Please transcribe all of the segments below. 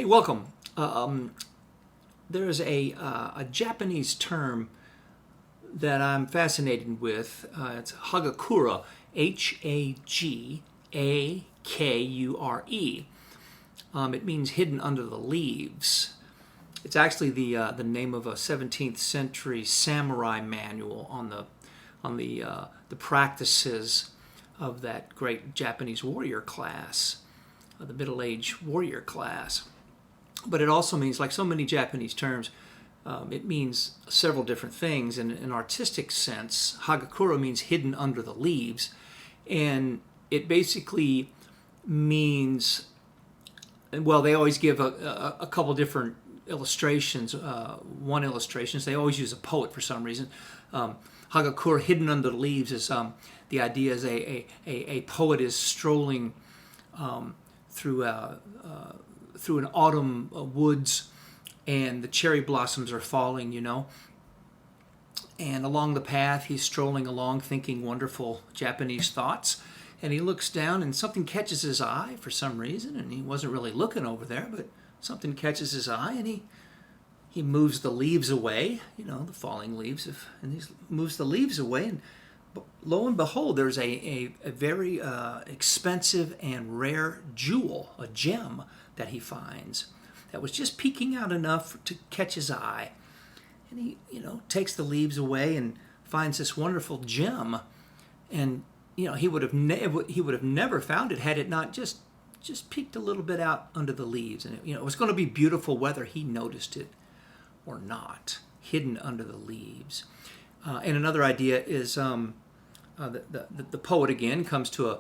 Hey, welcome. There's a Japanese term that I'm fascinated with. It's Hagokuro, Hagakure. It means hidden under the leaves. It's actually the name of a 17th century samurai manual on the practices of that great Japanese warrior class, the middle-aged warrior class. But it also means, like so many Japanese terms, it means several different things. In an artistic sense, Hagokuro means hidden under the leaves, and it basically means, well, they always give a couple different illustrations. One illustration is they always use a poet for some reason. Hagokuro, hidden under the leaves, is the idea is a poet is strolling through an autumn woods, and the cherry blossoms are falling, and along the path he's strolling along thinking wonderful Japanese thoughts, and he looks down and something catches his eye for some reason, and he wasn't really looking over there, but something catches his eye, and he moves the leaves away, the falling leaves, and he moves the leaves away, and lo and behold, there's a very expensive and rare jewel, a gem that he finds that was just peeking out enough to catch his eye. And he, takes the leaves away and finds this wonderful gem. And, he would have never found it had it not just peeked a little bit out under the leaves. And, it was going to be beautiful whether he noticed it or not, hidden under the leaves. And another idea is the poet again comes to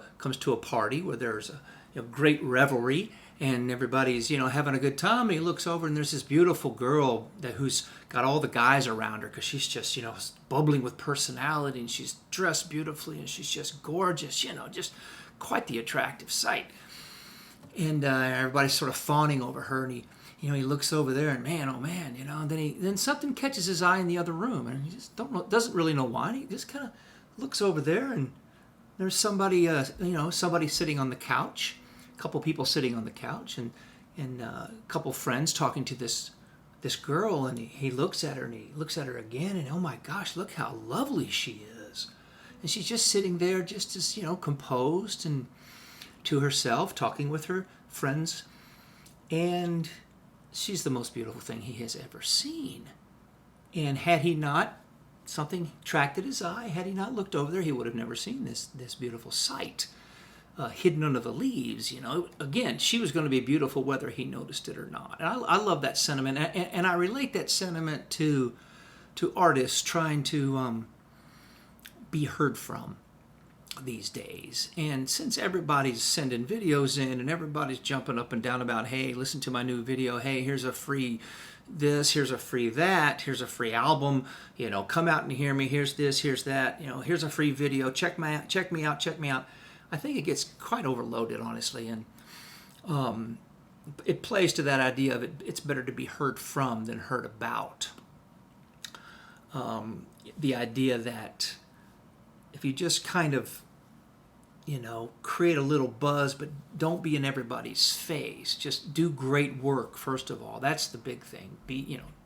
a party where there's a great revelry and everybody's having a good time, and he looks over and there's this beautiful girl who's got all the guys around her because she's just bubbling with personality, and she's dressed beautifully and she's just gorgeous, just quite the attractive sight. And everybody's sort of fawning over her, and he looks over there, and man, oh man, and then something catches his eye in the other room, and he just doesn't really know why. And he just kind of looks over there, and there's somebody, somebody sitting on the couch, a couple people sitting on the couch, and a couple friends talking to this girl, and he looks at her, and he looks at her again, and oh my gosh, look how lovely she is. And she's just sitting there, just as composed and to herself, talking with her friends, and she's the most beautiful thing he has ever seen. And had he not, something attracted his eye, had he not looked over there, he would have never seen this beautiful sight hidden under the leaves. Again, she was going to be beautiful whether he noticed it or not. And I love that sentiment, and I relate that sentiment to artists trying to be heard from these days. And since everybody's sending videos in and everybody's jumping up and down about, hey, listen to my new video, hey, here's a free this, here's a free that, here's a free album, come out and hear me, here's this, here's that, here's a free video, check me out. I think it gets quite overloaded, honestly, and it plays to that idea of it's better to be heard from than heard about. The idea that if you just kind of create a little buzz, but don't be in everybody's face. Just do great work, first of all. That's the big thing.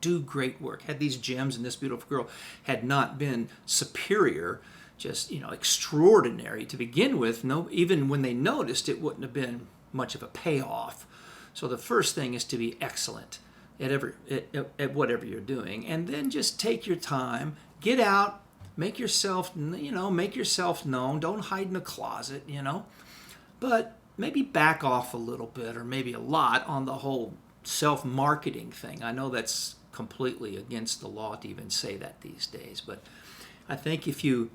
Do great work. Had these gems and this beautiful girl had not been superior, just, extraordinary to begin with, even when they noticed, it wouldn't have been much of a payoff. So the first thing is to be excellent at whatever you're doing. And then just take your time, get out, make yourself known. Don't hide in a closet, But maybe back off a little bit, or maybe a lot, on the whole self-marketing thing. I know that's completely against the law to even say that these days, but I think if you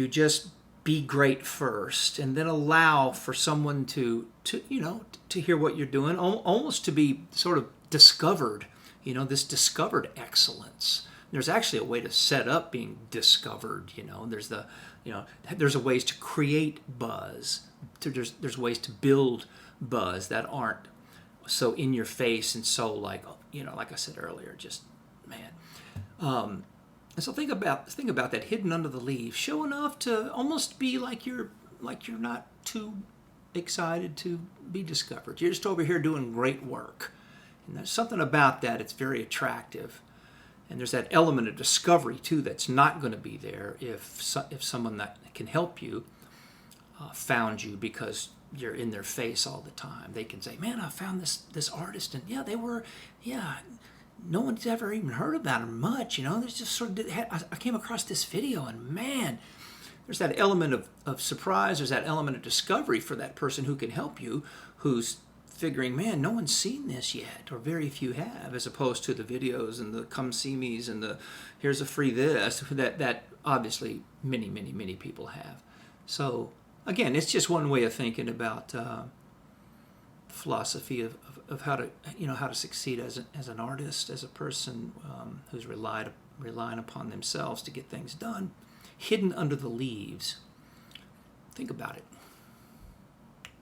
just be great first, and then allow for someone to hear what you're doing, almost to be sort of discovered, this discovered excellence. There's actually a way to set up being discovered. There's ways to create buzz. There's ways to build buzz that aren't so in your face and so like I said earlier, just man. And so think about that hidden under the leaves. Show enough to almost be like you're not too excited to be discovered. You're just over here doing great work. And there's something about that, it's very attractive. And there's that element of discovery, too, that's not going to be there if someone that can help you found you because you're in their face all the time. They can say, man, I found this artist, and no one's ever even heard about him much, There's just sort of, I came across this video, and man, there's that element of surprise, there's that element of discovery for that person who can help you, who's figuring, man, no one's seen this yet, or very few have, as opposed to the videos and the come see me's and the here's a free this, that obviously many people have. So again, it's just one way of thinking about philosophy of how to succeed as an artist, as a person who's relying upon themselves to get things done, hidden under the leaves. Think about it.